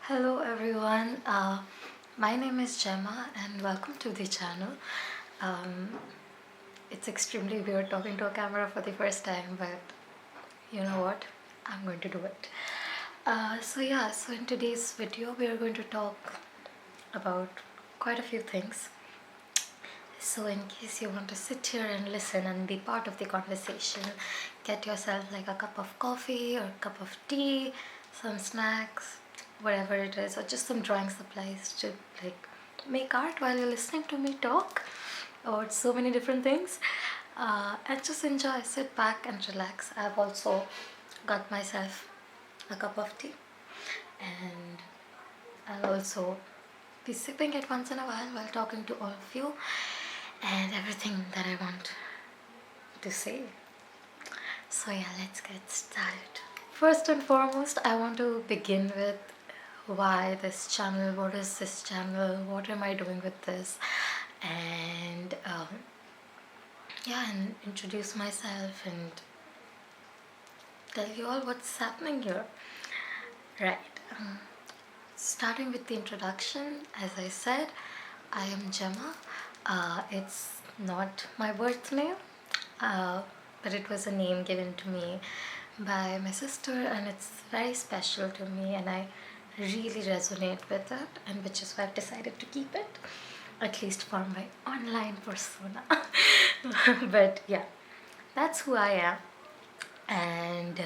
Hello everyone, my name is Gemma and welcome to the channel. Um, it's extremely weird talking to a camera for the first time, but you know what? I'm going to do it. So in today's video we are going to talk about quite a few things. So in case you want to sit here and listen and be part of the conversation, get yourself like a cup of coffee or a cup of tea, some snacks, whatever it is, or just some drawing supplies to like make art while you're listening to me talk about so many different things. And just enjoy, sit back and relax. I've also got myself a cup of tea, and I'll also be sipping it once in a while talking to all of you and everything that I want to say. So yeah, let's get started. First and foremost, I want to begin with why this channel, what is this channel, what am I doing with this, and and introduce myself and tell you all what's happening here. Right. Starting with the introduction, as I said, I am Gemma. It's not my birth name, but it was a name given to me by my sister, and it's very special to me, and I really resonate with it, and which is why I've decided to keep it, at least for my online persona. But yeah, that's who I am, and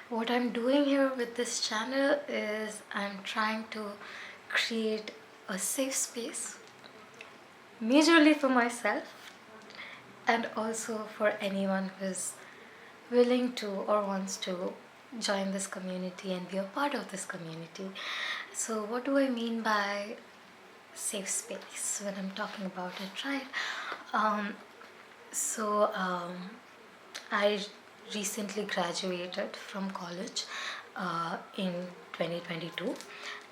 what I'm doing here with this channel is I'm trying to create a safe space, majorly for myself and also for anyone who's willing to or wants to join this community and be a part of this community. So what do I mean by safe space when I'm talking about it, right? Um, so I recently graduated from college in 2022,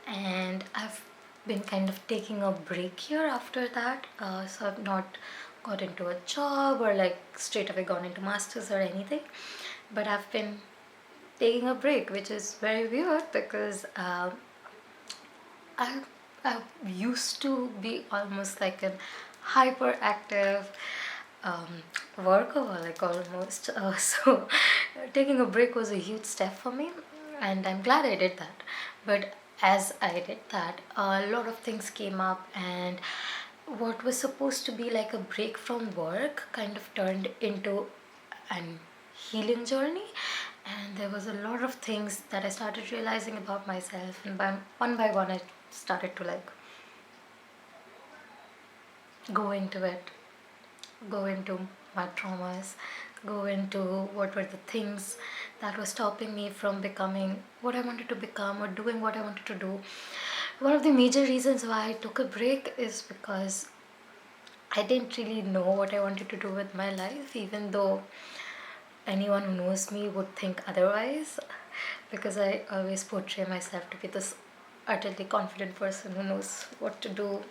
and I've been kind of taking a break here after that. So I've not got into a job or like straight away gone into masters or anything, but I've been taking a break, which is very weird because I I used to be almost like an hyperactive um, workaholic almost. So taking a break was a huge step for me, and I'm glad I did that. But as I did that, a lot of things came up, and what was supposed to be like a break from work kind of turned into an healing journey, and there was a lot of things that I started realizing about myself, and by one I started to like go into it, go into my traumas, go into what were the things that were stopping me from becoming what I wanted to become or doing what I wanted to do. One of the major reasons why I took a break is because I didn't really know what I wanted to do with my life, even though anyone who knows me would think otherwise, because I always portray myself to be this utterly confident person who knows what to do,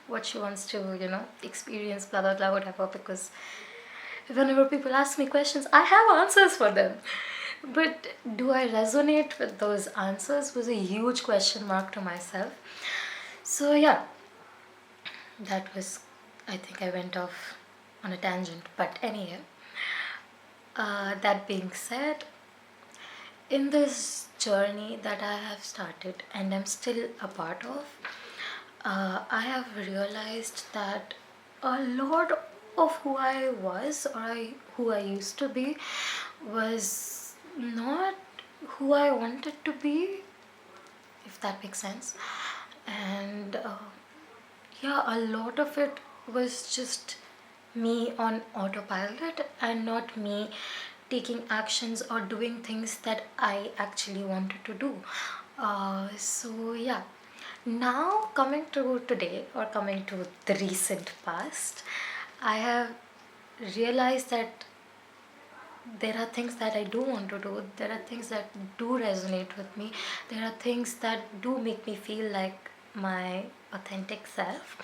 what she wants to, experience, blah blah blah, whatever. Because whenever people ask me questions, I have answers for them. But do I resonate with those answers was a huge question mark to myself. So yeah, that was, I think I went off on a tangent. But anyhow, that being said, in this journey that I have started and I'm still a part of, I have realized that a lot of who I was who I used to be was not who I wanted to be, if that makes sense. And yeah, a lot of it was just me on autopilot and not me taking actions or doing things that I actually wanted to do. So yeah, now coming to today or coming to the recent past, I have realized that there are things that I do want to do, there are things that do resonate with me, there are things that do make me feel like my authentic self,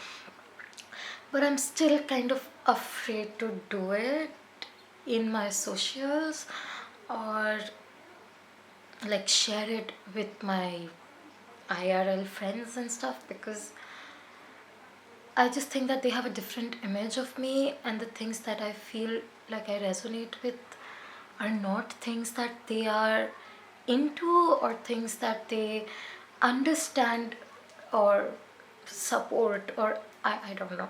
but I'm still kind of afraid to do it in my socials or like share it with my IRL friends and stuff, because I just think that they have a different image of me, and the things that I feel like I resonate with are not things that they are into or things that they understand or support, or I don't know.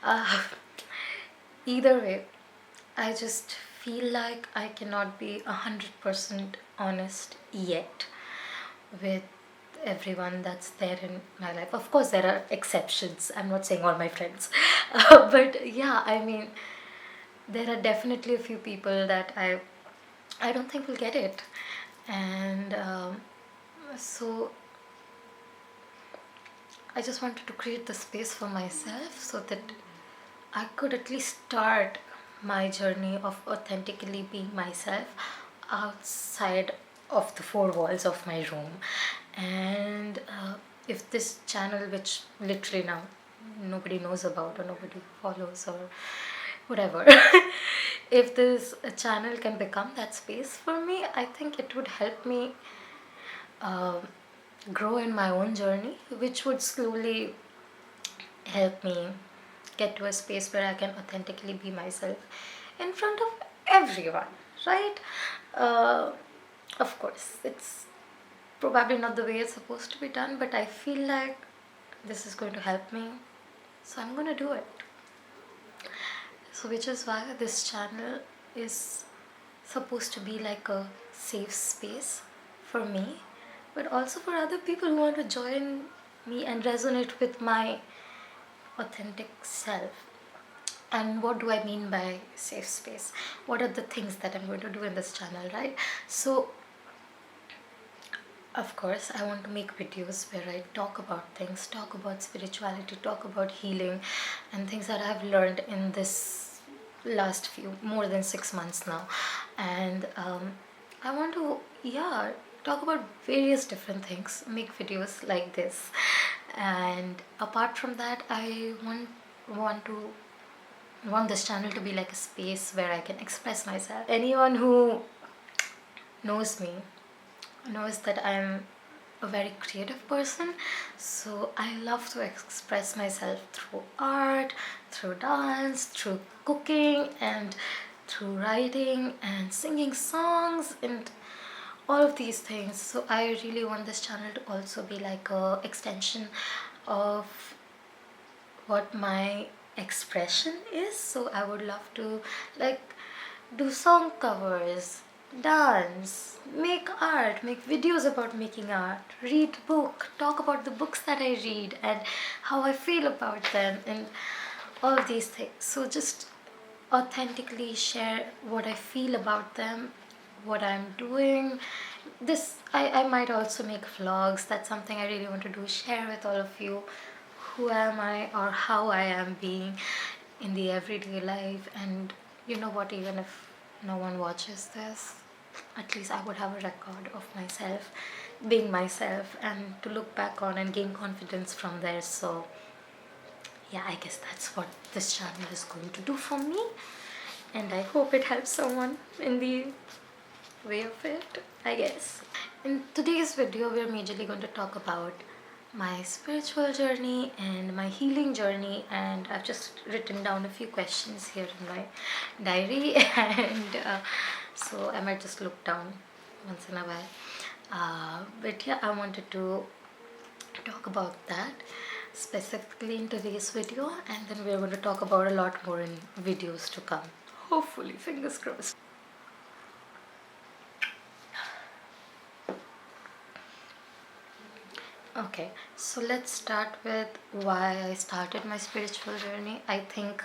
Uh, Either way, I just feel like I cannot be 100% honest yet with everyone that's there in my life. Of course, there are exceptions. I'm not saying all my friends, but yeah, I mean, there are definitely a few people that I don't think will get it, and so I just wanted to create the space for myself so that I could at least start my journey of authentically being myself outside of the four walls of my room. And if this channel, which literally now nobody knows about or nobody follows or whatever, if this channel can become that space for me, I think it would help me uh, grow in my own journey, which would slowly help me get to a space where I can authentically be myself in front of everyone, right? Uh, of course, it's probably not the way it's supposed to be done, but I feel like this is going to help me, so I'm going to do it. So, which is why this channel is supposed to be like a safe space for me, but also for other people who want to join me and resonate with my authentic self. And what do I mean by safe space? What are the things that I'm going to do in this channel, right? So of course, I want to make videos where I talk about things, talk about spirituality, talk about healing, and things that I've learned in this last few, more than 6 months now. And I want to, yeah, talk about various different things, make videos like this. And apart from that, I want this channel to be like a space where I can express myself. Anyone who knows me knows that I'm a very creative person, so I love to express myself through art, through dance, through cooking, and through writing and singing songs and all of these things. So I really want this channel to also be like a extension of what my expression is. So I would love to like do song covers, dance, make art, make videos about making art, read book, talk about the books that I read and how I feel about them and all of these things. So just authentically share what I feel about them, what I'm doing. This I might also make vlogs. That's something I really want to do, share with all of you who am I or how I am being in the everyday life. And you know what, even if no one watches this, at least I would have a record of myself being myself and to look back on and gain confidence from there. So yeah, I guess that's what this channel is going to do for me, and I hope it helps someone in the way of it, I guess. In today's video, we're majorly going to talk about my spiritual journey and my healing journey, and I've just written down a few questions here in my diary and so I might just look down once in a while, but yeah, I wanted to talk about that specifically in today's video, and then we're going to talk about a lot more in videos to come, hopefully, fingers crossed. Okay, so let's start with why I started my spiritual journey. I think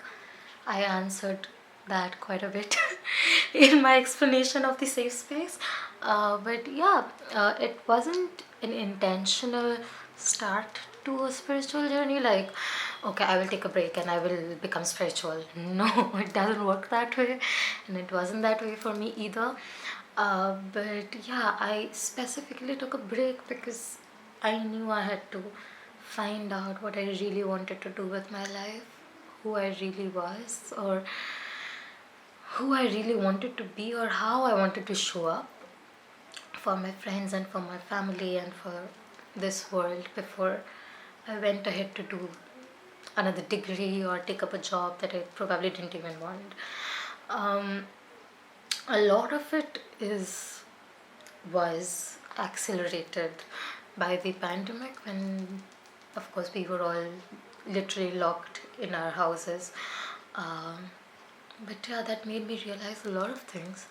I answered that quite a bit in my explanation of the safe space. But yeah, it wasn't an intentional start to a spiritual journey, like, okay, I will take a break and I will become spiritual. No, it doesn't work that way, and it wasn't that way for me either. But yeah, I specifically took a break because I knew I had to find out what I really wanted to do with my life, who I really was, or who I really wanted to be, or how I wanted to show up for my friends and for my family and for this world before I went ahead to do another degree or take up a job that I probably didn't even want. Um, a lot of it is was accelerated by the pandemic, when of course we were all literally locked in our houses. um, but yeah, that made me realize a lot of things,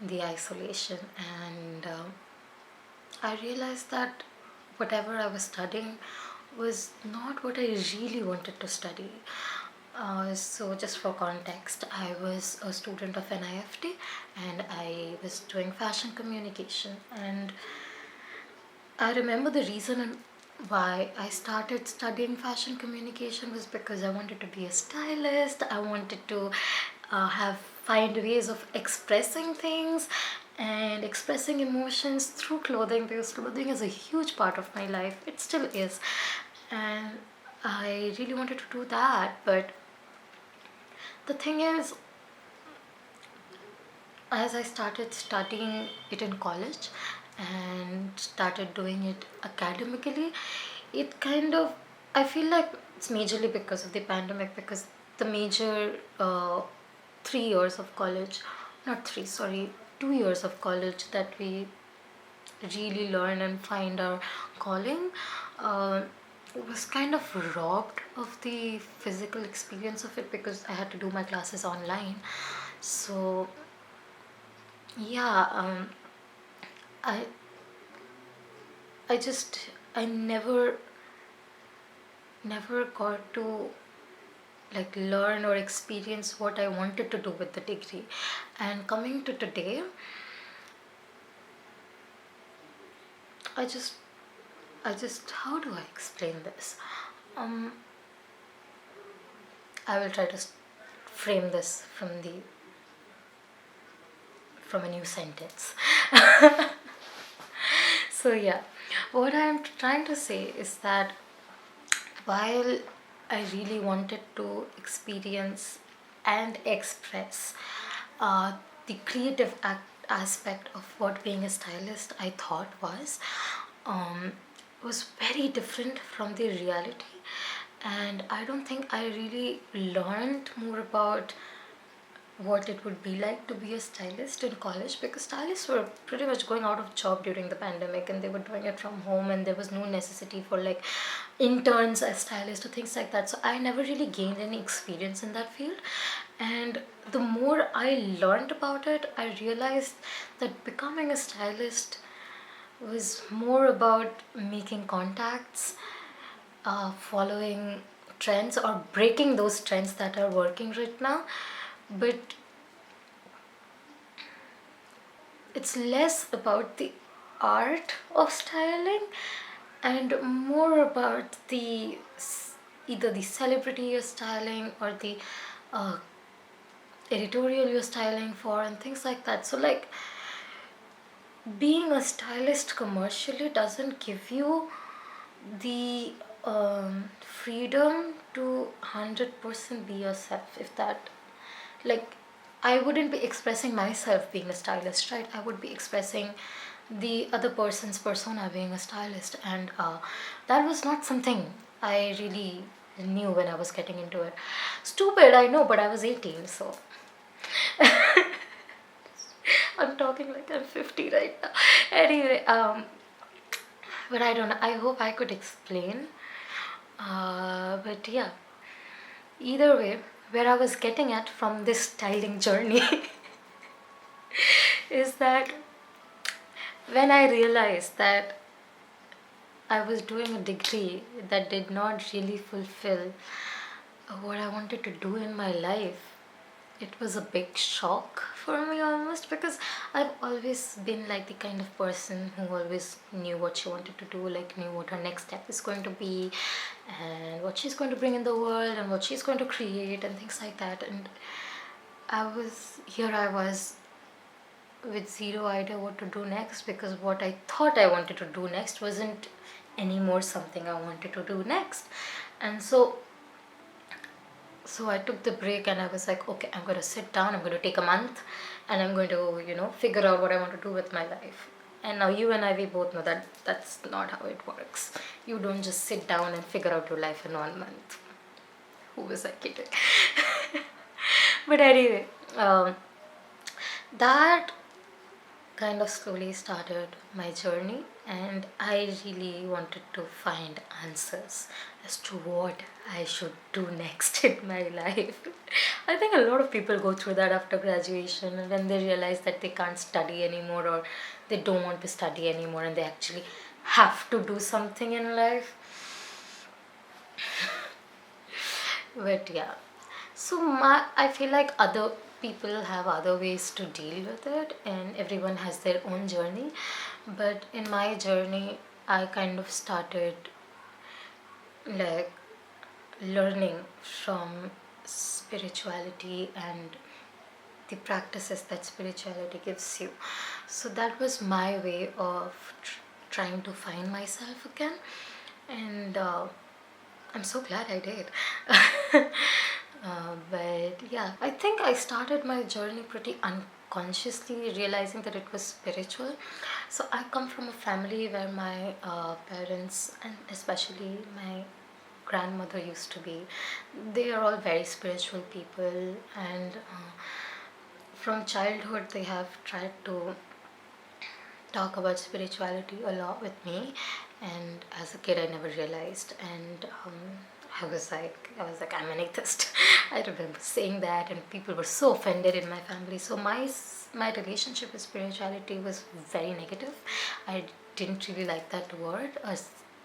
the isolation, and I realized that whatever I was studying was not what I really wanted to study. So, just for context, I was a student of NIFT and I was doing fashion communication. And I remember the reason why I started studying fashion communication was because I wanted to be a stylist. I wanted to have find ways of expressing things and expressing emotions through clothing, because clothing is a huge part of my life. It still is, and I really wanted to do that. But the thing is, as I started studying it in college and started doing it academically, it kind of, I feel like it's majorly because of the pandemic, because the major 3 years of college, not three, sorry, 2 years of college that we really learn and find our calling, uh, was kind of robbed of the physical experience of it, because I had to do my classes online. So yeah, I I just I never got to like learn or experience what I wanted to do with the degree. And coming to today, I just how do I explain this? Um, I will try to frame this from a new sentence. So yeah, what I'm trying to say is that while I really wanted to experience and express uh, the creative aspect of what being a stylist I thought um, was very different from the reality, and I don't think I really learned more about what it would be like to be a stylist in college, because stylists were pretty much going out of job during the pandemic and they were doing it from home, and there was no necessity for like interns as stylists or things like that. So I never really gained any experience in that field, and the more I learned about it, I realized that becoming a stylist was more about making contacts, following trends or breaking those trends that are working right now. But it's less about the art of styling and more about the either the celebrity you're styling or the uh, editorial you're styling for and things like that. So like, being a stylist commercially doesn't give you the freedom to 100% be yourself. If that, like, I wouldn't be expressing myself being a stylist, right? I would be expressing the other person's persona being a stylist, and that was not something I really knew when I was getting into it. Stupid, I know, but I was 18, so I'm talking like I'm 50 right now. Anyway, but I don't know. I hope I could explain. But yeah, either way, where I was getting at from this styling journey is that when I realized that I was doing a degree that did not really fulfill what I wanted to do in my life, it was a big shock for me almost, because I've always been like the kind of person who always knew what she wanted to do, like knew what her next step is going to be and what she's going to bring in the world and what she's going to create and things like that. And I was with zero idea what to do next, because what I thought I wanted to do next wasn't anymore something I wanted to do next. And so I took the break and I was like, okay, I'm going to sit down, I'm going to take a month, and I'm going to, figure out what I want to do with my life. And now you and I, we both know that that's not how it works. You don't just sit down and figure out your life in 1 month. Who was I kidding? But anyway, that kind of slowly started my journey, and I really wanted to find answers as to what I should do next in my life. I think a lot of people go through that after graduation, and when they realize that they can't study anymore, or they don't want to study anymore, and they actually have to do something in life. But yeah, so I feel like other people have other ways to deal with it, and everyone has their own journey. But in my journey, I kind of started like learning from spirituality and the practices that spirituality gives you. So that was my way of trying to find myself again, and I'm so glad I did. But yeah, I think I started my journey pretty unconsciously, realizing that it was spiritual. So I come from a family where my parents, and especially my grandmother, used to be, they are all very spiritual people, and from childhood they have tried to talk about spirituality a lot with me. And as a kid I never realized, and I was like I'm an atheist. I remember saying that, and people were so offended in my family. So my relationship with spirituality was very negative. I didn't really like that word,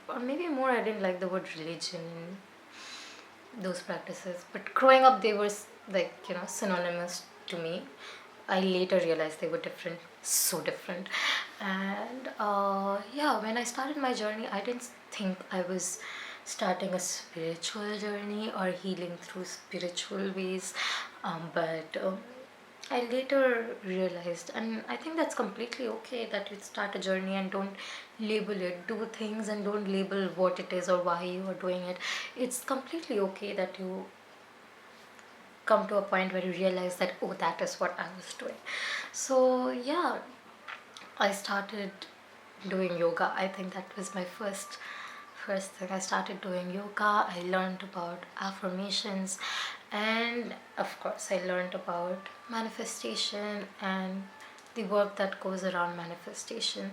or maybe more I didn't like the word religion, those practices. But growing up they were like, synonymous to me. I later realized they were different, so different. And yeah, when I started my journey, I didn't think I was starting a spiritual journey or healing through spiritual ways. But I later realized, and I think that's completely okay, that you start a journey and don't label it, do things and don't label what it is or why you are doing it. It's completely okay that you come to a point where you realize that, oh, that is what I was doing. So yeah, I started doing yoga. I think that was my first thing. I started doing yoga. I learned about affirmations, and of course I learned about manifestation and the work that goes around manifestation.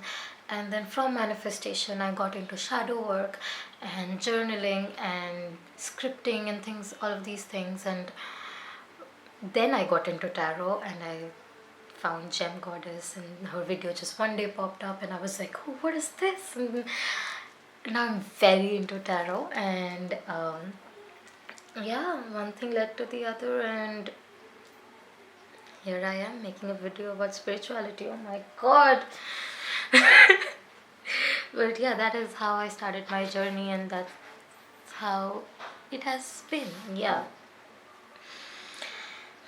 And then from manifestation I got into shadow work and journaling and scripting and things, all of these things. And then I got into tarot, and I found Gem Goddess, and her video just one day popped up, and I was like, oh, what is this? And now I'm very into tarot, and yeah, one thing led to the other, and here I am making a video about spirituality. Oh my god. But yeah, that is how I started my journey, and that's how it has been. Yeah.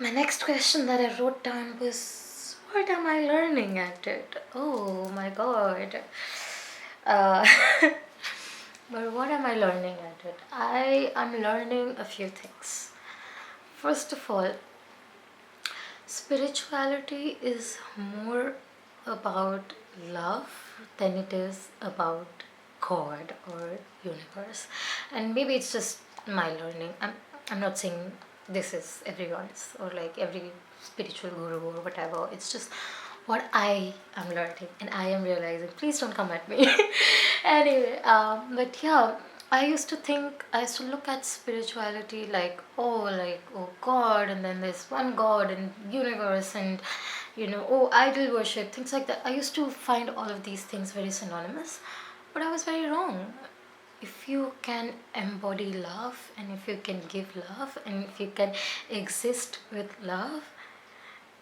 My next question that I wrote down was, what am I learning at it? Oh my god. Uh, but what am I learning at it? I am learning a few things. First of all, spirituality is more about love than it is about God or universe. And maybe it's just my learning. I'm not saying this is everyone's or like every spiritual guru or whatever. It's just what I am learning and I am realizing. Please don't come at me. Anyway, but yeah, I used to look at spirituality like, oh God, and then there's one God and universe, and oh, idol worship, things like that. I used to find all of these things very synonymous, but I was very wrong. If you can embody love, and if you can give love, and if you can exist with love,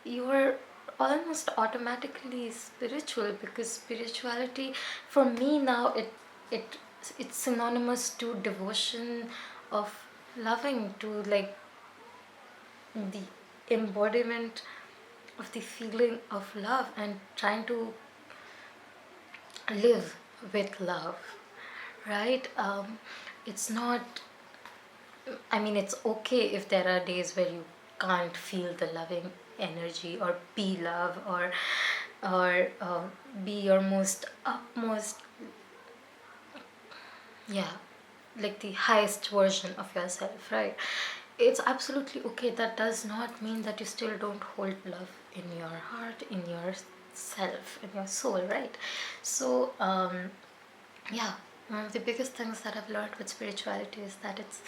you are almost automatically spiritual, because spirituality for me now, it it's synonymous to devotion, of loving, to like the embodiment of the feeling of love and trying to live with love, right? It's not, I mean, it's okay if there are days where you can't feel the loving energy or be love, or or be your most upmost, yeah, like the highest version of yourself, right? It's absolutely okay. That does not mean that you still don't hold love in your heart, in your self, in your soul, right? So yeah, one of the biggest things that I've learned with spirituality is that it's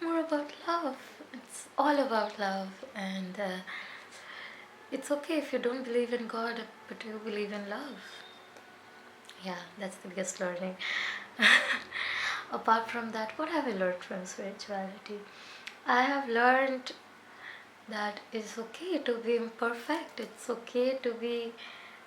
more about love. It's all about love, and it's okay if you don't believe in God, but you believe in love. Yeah, that's the biggest learning. Apart from that, what have I learned from spirituality? I have learned that it's okay to be imperfect. It's okay to be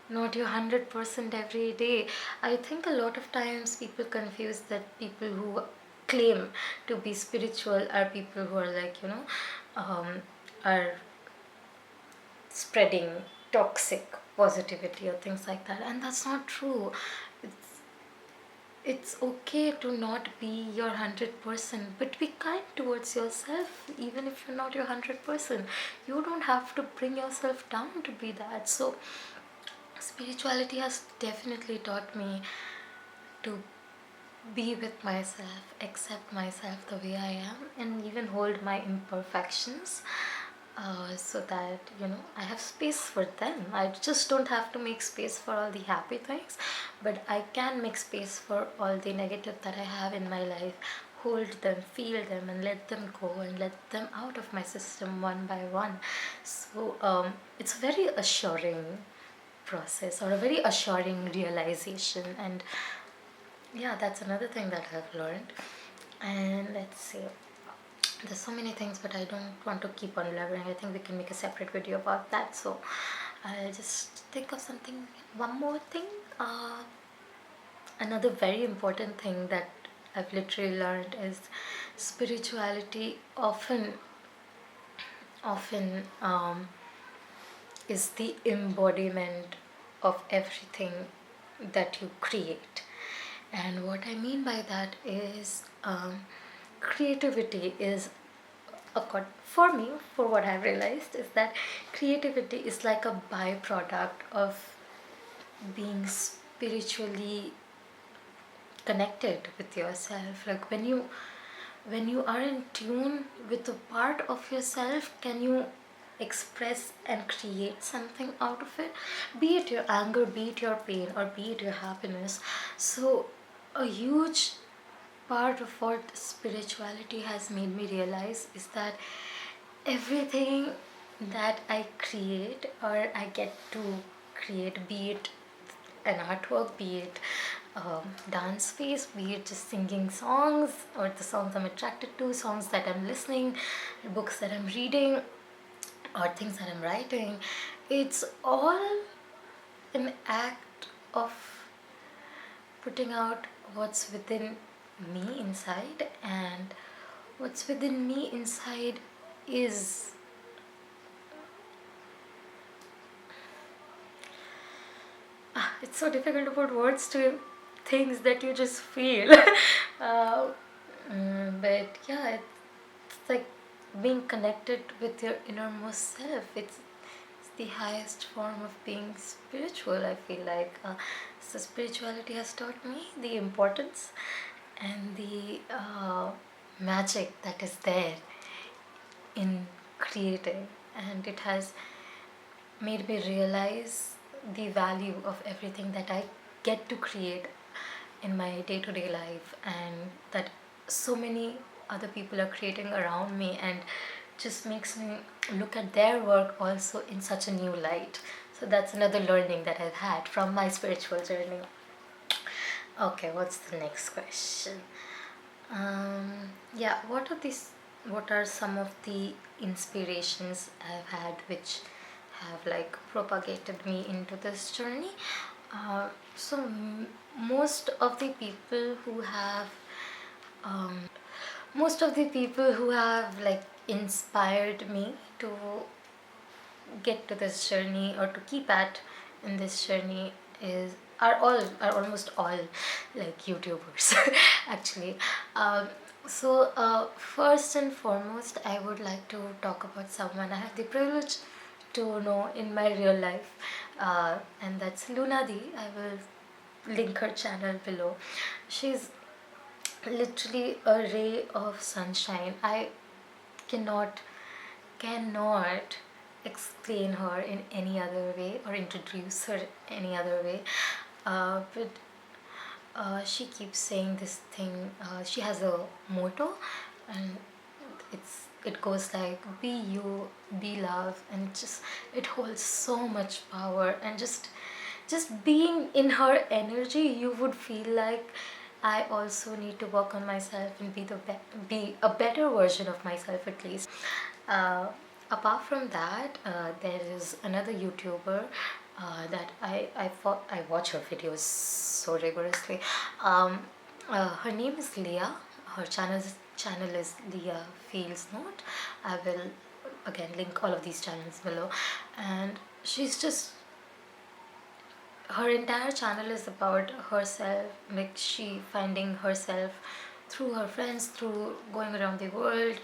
not your 100% every day. I think a lot of times people confuse that people who claim to be spiritual are people who are like, are spreading toxic positivity or things like that, and that's not true. It's okay to not be your 100%, but be kind towards yourself even if you're not your 100%. You don't have to bring yourself down to be that. So spirituality has definitely taught me to be with myself, accept myself the way I am, and even hold my imperfections, so that I have space for them. I just don't have to make space for all the happy things, but I can make space for all the negative that I have in my life. Hold them, feel them, and let them go, and let them out of my system one by one. So it's a very assuring process, or a very assuring realization. And yeah, that's another thing that I've learned. And let's see, there's so many things, but I don't want to keep on elaborating. I think we can make a separate video about that. So I'll just think of something, one more thing. Another very important thing that I've literally learned is spirituality often is the embodiment of everything that you create. And what I mean by that is, creativity is, for me, for what I've realized, is that creativity is like a byproduct of being spiritually connected with yourself. Like when you are in tune with a part of yourself, can you express and create something out of it, be it your anger, be it your pain, or be it your happiness. So a huge part of what spirituality has made me realize is that everything that I create, or I get to create, be it an artwork, be it dance piece, be it just singing songs, or the songs I'm attracted to, songs that I'm listening, books that I'm reading, or things that I'm writing, it's all an act of putting out what's within me inside. And what's within me inside is, it's so difficult to put words to things that you just feel. uh, but yeah, it's like being connected with your innermost self. It's the highest form of being spiritual, I feel like. So spirituality has taught me the importance and the magic that is there in creating, and it has made me realize the value of everything that I get to create in my day-to-day life, and that so many other people are creating around me, and just makes me look at their work also in such a new light. So that's another learning that I've had from my spiritual journey. Okay, what's the next question? Yeah, what are some of the inspirations I've had which have like propagated me into this journey? So most of the people who have most of the people who have like inspired me to get to this journey, or to keep at in this journey, are almost all like YouTubers. Actually. First and foremost, I would like to talk about someone I have the privilege to know in my real life, and that's Luna D. I will link her channel below. She's literally a ray of sunshine. I cannot cannot explain her in any other way or introduce her any other way, but she keeps saying this thing. She has a motto, and it goes like, be you, be love, and just it holds so much power. And just being in her energy, you would feel like I also need to work on myself and be a better version of myself at least. uh, Apart from that, there is another YouTuber that I watch her videos so rigorously. Her name is Leah. Her channel is Leah Feels Not. I will again link all of these channels below. And she's just, her entire channel is about herself, like she finding herself through her friends, through going around the world,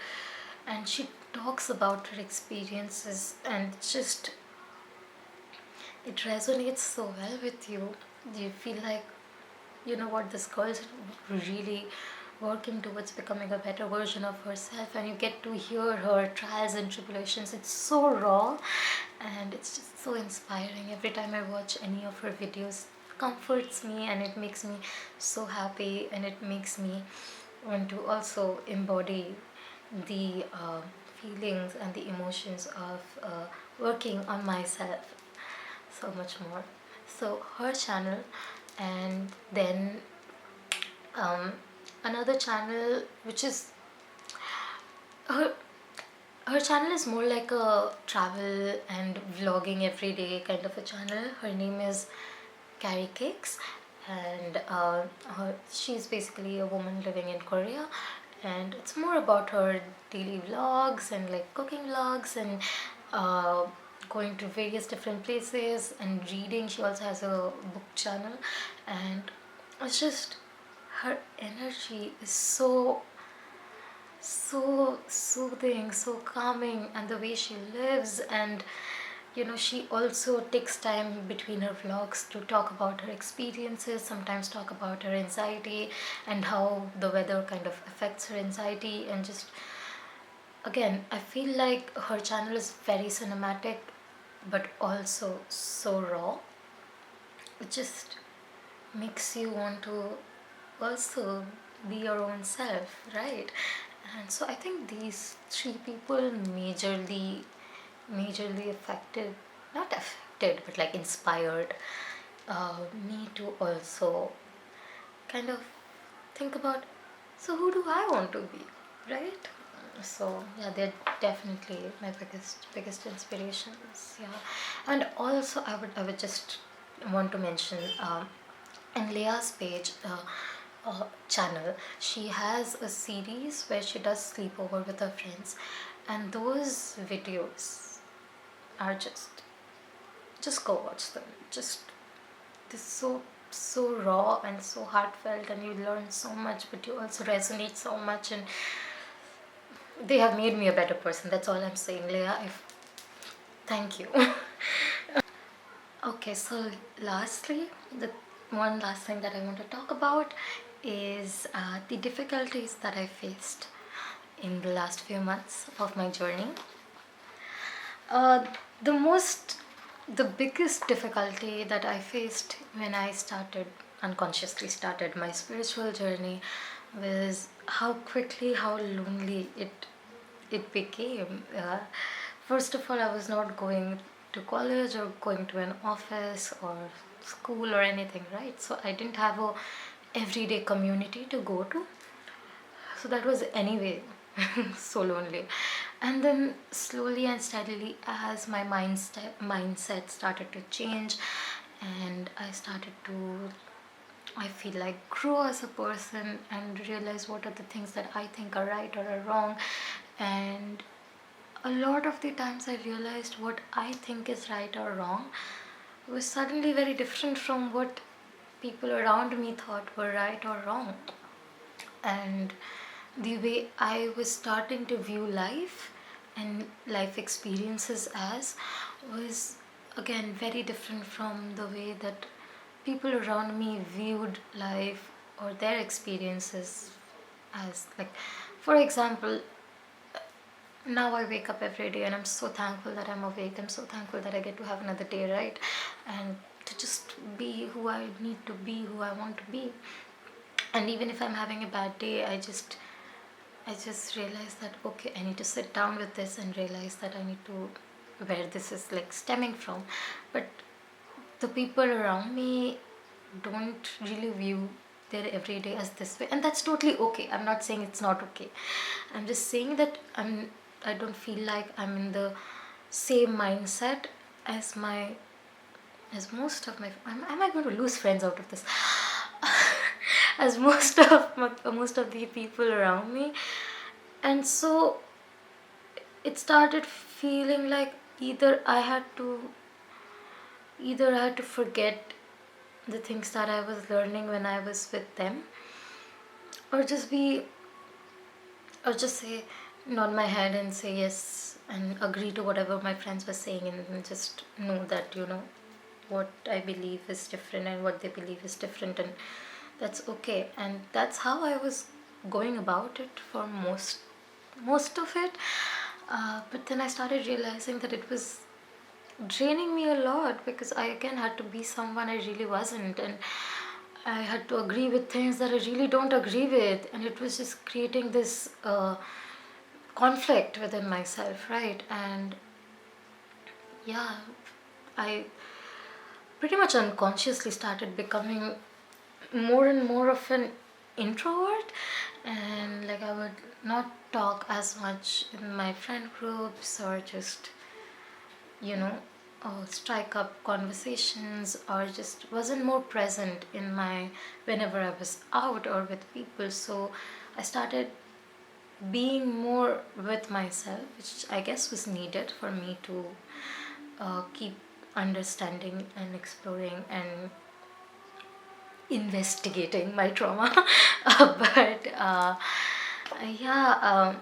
and she talks about her experiences, and just it resonates so well with you. You feel like, you know what, this girl is really working towards becoming a better version of herself, and you get to hear her trials and tribulations. It's so raw, and it's just so inspiring. Every time I watch any of her videos, it comforts me, and it makes me so happy, and it makes me want to also embody the feelings and the emotions of working on myself so much more. So her channel, and then um, another channel which is her her channel is more like a travel and vlogging everyday kind of a channel. Her name is Carrie Cakes, and she's basically a woman living in Korea, and it's more about her daily vlogs and like cooking vlogs, and uh, going to various different places and reading. She also has a book channel, and it's just, her energy is so soothing, so calming, and the way she lives. And you know, she also takes time between her vlogs to talk about her experiences, sometimes talk about her anxiety and how the weather kind of affects her anxiety. And just, again, I feel like her channel is very cinematic but also so raw. It just makes you want to also be your own self, right? And so I think these three people majorly affected, not affected, but like inspired me to also kind of think about, so who do I want to be, right? So yeah, they're definitely my biggest inspirations. Yeah, and also I would just want to mention, in Leah's page, channel, she has a series where she does sleepover with her friends, and those videos are just go watch them. Just, this so raw and so heartfelt, and you learn so much, but you also resonate so much, and they have made me a better person. That's all I'm saying, Leah. Thank you. Okay, so lastly, the one last thing that I want to talk about is the difficulties that I faced in the last few months of my journey. Uh, the most, the biggest difficulty that I faced when I unconsciously started my spiritual journey, was how quickly, how lonely it became. First of all, I was not going to college or going to an office or school or anything, right? So I didn't have a everyday community to go to. So that was anyway so lonely. And then slowly and steadily, as my mindset started to change, and I started to, I feel like, grow as a person and realize what are the things that I think are right or are wrong. And a lot of the times I realized what I think is right or wrong was suddenly very different from what people around me thought were right or wrong. And the way I was starting to view life and life experiences as was again very different from the way that people around me viewed life or their experiences as. Like, for example, now I wake up every day and I'm so thankful that I'm awake. I'm so thankful that I get to have another day, right? And to just be who I need to be, who I want to be. And even if I'm having a bad day, I just realize that okay, I need to sit down with this and realize that I need to where this is like stemming from. But the people around me don't really view their everyday as this way, and that's totally okay. I'm not saying it's not okay. I'm just saying that I don't feel like I'm in the same mindset as my as most of my am I going to lose friends out of this as most of the people around me. And so it started feeling like either I had to forget the things that I was learning when I was with them, or just be or just say nod my head and say yes and agree to whatever my friends were saying, and just know that what I believe is different and what they believe is different, and that's okay. And that's how I was going about it for most of it. But then I started realizing that it was draining me a lot, because I again had to be someone I really wasn't, and I had to agree with things that I really don't agree with, and it was just creating this conflict within myself, right? And yeah, I pretty much unconsciously started becoming more and more of an introvert, and like I would not talk as much in my friend groups, or just you know strike up conversations, or just wasn't more present in my whenever I was out or with people. So I started being more with myself, which I guess was needed for me to keep understanding and exploring and investigating my trauma. But yeah,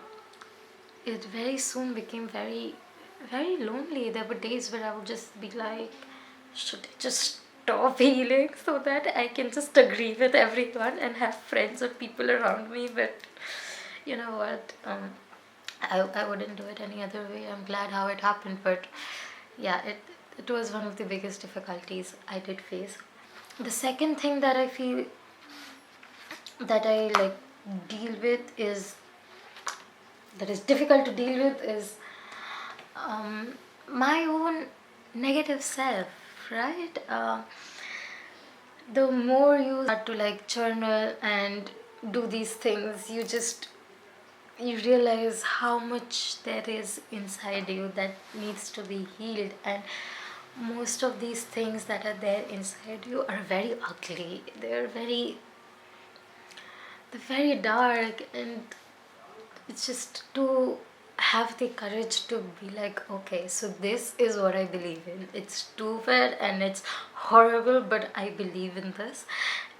it very soon became very, very lonely. There were days where I would just be like, should I just stop healing so that I can just agree with everyone and have friends or people around me? But you know what? I wouldn't do it any other way. I'm glad how it happened, but yeah, it was one of the biggest difficulties I did face. The second thing that I feel that I like deal with is that is difficult to deal with is my own negative self, right? The more you start to like journal and do these things, you realize how much there is inside you that needs to be healed, and most of these things that are there inside you are very ugly. They're very dark, and it's just to have the courage to be like, okay, so this is what I believe in. It's stupid and it's horrible, but I believe in this,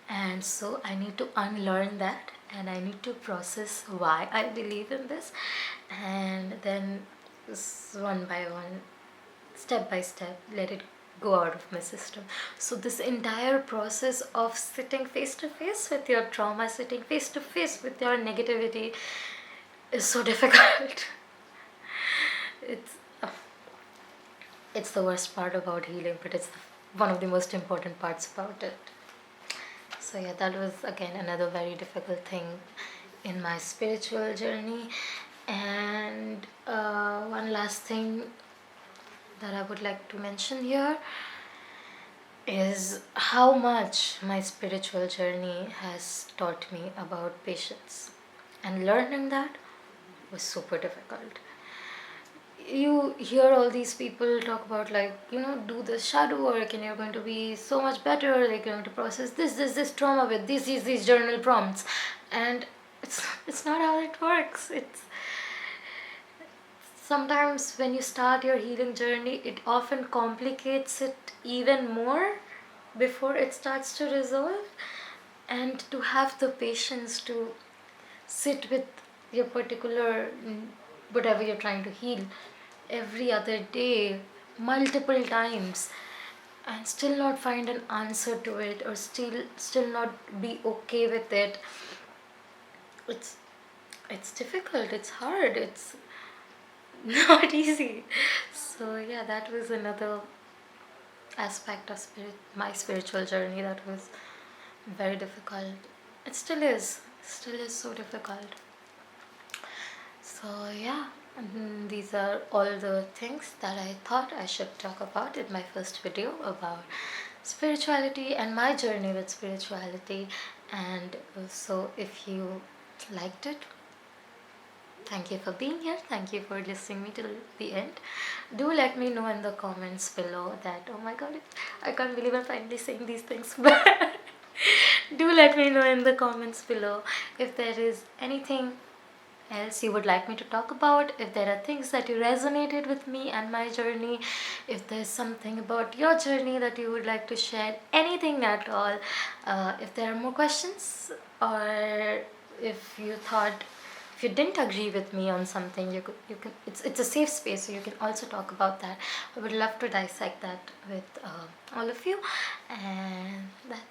and so I need to unlearn that, and I need to process why I believe in this, and then one by one, step by step, let it go out of my system. So this entire process of sitting face to face with your trauma, sitting face to face with your negativity, is so difficult. it's it's the worst part about healing, but it's one of the most important parts about it. So yeah, that was again another very difficult thing in my spiritual journey. And one last thing that I would like to mention here is how much my spiritual journey has taught me about patience. And learning that was super difficult. You hear all these people talk about, like, do the shadow work and you're going to be so much better, like you're going to process this trauma with these journal prompts, and it's not how it works. It's sometimes when you start your healing journey, it often complicates it even more before it starts to resolve. And to have the patience to sit with your particular whatever you're trying to heal every other day, multiple times, and still not find an answer to it, or still not be okay with it, it's it's difficult, it's hard, it's not easy. So yeah, that was another aspect of my spiritual journey that was very difficult. It still is so difficult. So yeah, these are all the things that I thought I should talk about in my first video about spirituality and my journey with spirituality. And so if you liked it, thank you for being here. Thank you for listening me till the end. Do let me know in the comments below that, oh my god, I can't believe I'm finally saying these things. But do let me know in the comments below if there is anything else you would like me to talk about, if there are things that you resonated with me and my journey, if there's something about your journey that you would like to share, anything at all. If there are more questions, or if you thought, if you didn't agree with me on something, you can, it's a safe space, so you can also talk about that. I would love to dissect that with all of you. And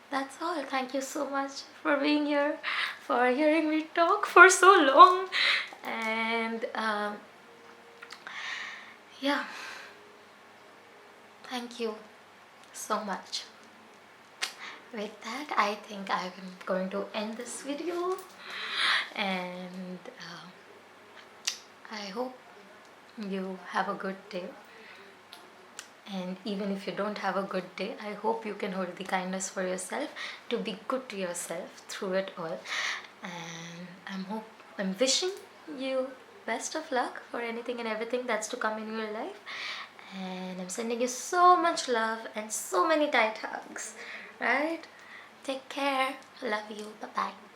that's all. Thank you so much for being here, for hearing me talk for so long. And yeah, thank you so much. With that, I think I'm going to end this video. And I hope you have a good day. And even if you don't have a good day, I hope you can hold the kindness for yourself, to be good to yourself through it all. And I'm wishing you best of luck for anything and everything that's to come in your life. And I'm sending you so much love and so many tight hugs. Right? Take care. Love you. Bye bye.